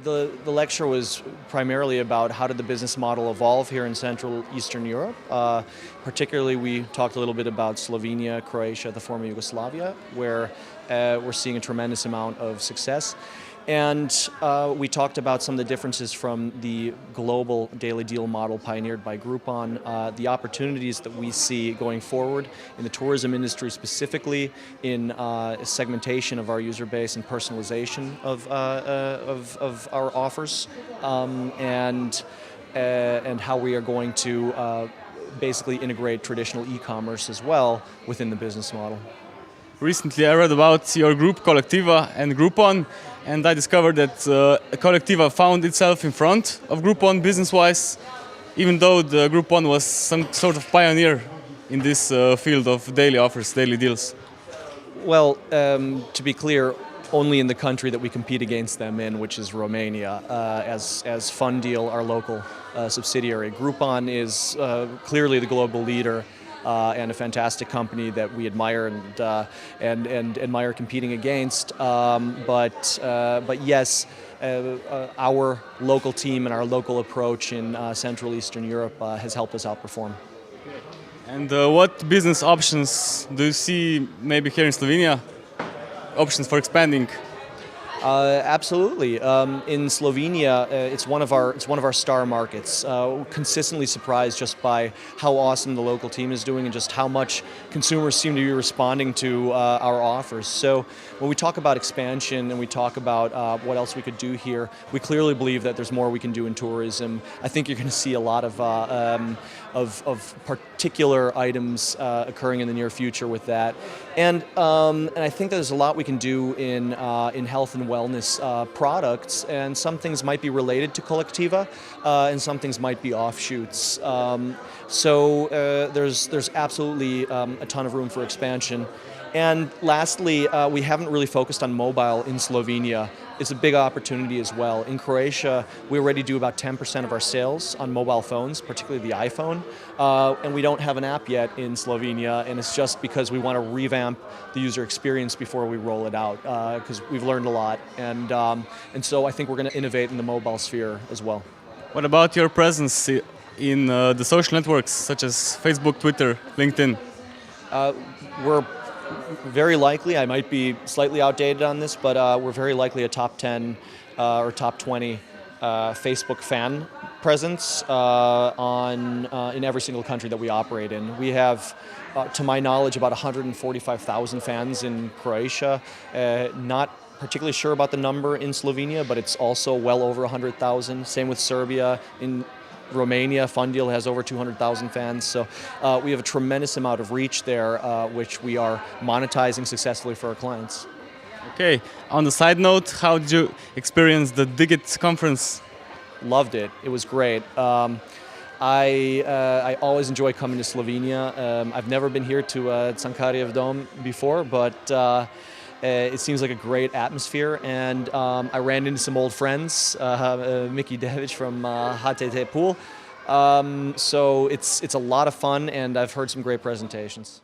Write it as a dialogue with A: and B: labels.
A: The lecture was primarily about how did the business model evolve here in Central Eastern Europe. Particularly, we talked a little bit about Slovenia, Croatia, the former Yugoslavia, where we're seeing a tremendous amount of success. And we talked about some of the differences from the global daily deal model pioneered by Groupon, the opportunities that we see going forward in the tourism industry, specifically in segmentation of our user base and personalization of our offers, and how we are going to basically integrate traditional e-commerce as well within the business model.
B: Recently I read about your group Kolektiva and Groupon, and I discovered that Kolektiva found itself in front of Groupon business-wise, even though the Groupon was some sort of pioneer in this field of daily offers, daily deals.
A: Well, to be clear, only in the country that we compete against them in, which is Romania, as FunDeal, our local subsidiary. Groupon is clearly the global leader and a fantastic company that we admire and admire competing against. But yes, our local team and our local approach in Central Eastern Europe has helped us outperform.
B: And what business options do you see maybe here in Slovenia? Options for expanding?
A: Absolutely. In Slovenia, it's one of our star markets. Consistently surprised just by how awesome the local team is doing and just how much consumers seem to be responding to our offers. So when we talk about expansion and we talk about what else we could do here, we clearly believe that there's more we can do in tourism. I think you're going to see a lot of particular items occurring in the near future with that, and I think there's a lot we can do in health and wellness products, and some things might be related to Kolektiva, and some things might be offshoots. So there's absolutely a ton of room for expansion. And lastly, we haven't really focused on mobile in Slovenia. It's a big opportunity as well. In Croatia, we already do about 10% of our sales on mobile phones, particularly the iPhone, and we don't have an app yet in Slovenia, and it's just because we want to revamp the user experience before we roll it out, because we've learned a lot, and so I think we're going to innovate in the mobile sphere as well.
B: What about your presence in the social networks such as Facebook, Twitter, LinkedIn?
A: We're very likely, I might be slightly outdated on this, but we're very likely a top 10 or top 20 Facebook fan presence in every single country that we operate in. We have, to my knowledge, about 145,000 fans in Croatia. Not particularly sure about the number in Slovenia, but it's also well over 100,000. Same with Serbia. In Romania, FunDeal has over 200,000 fans, so we have a tremendous amount of reach there, which we are monetizing successfully for our clients.
B: Okay, on the side note, how did you experience the DIGGIT conference?
A: Loved it. It was great. I always enjoy coming to Slovenia. I've never been here to Cankarjev Dom before, but it seems like a great atmosphere, and I ran into some old friends, Mickey Devic from HTT Pool. So it's a lot of fun, and I've heard some great presentations.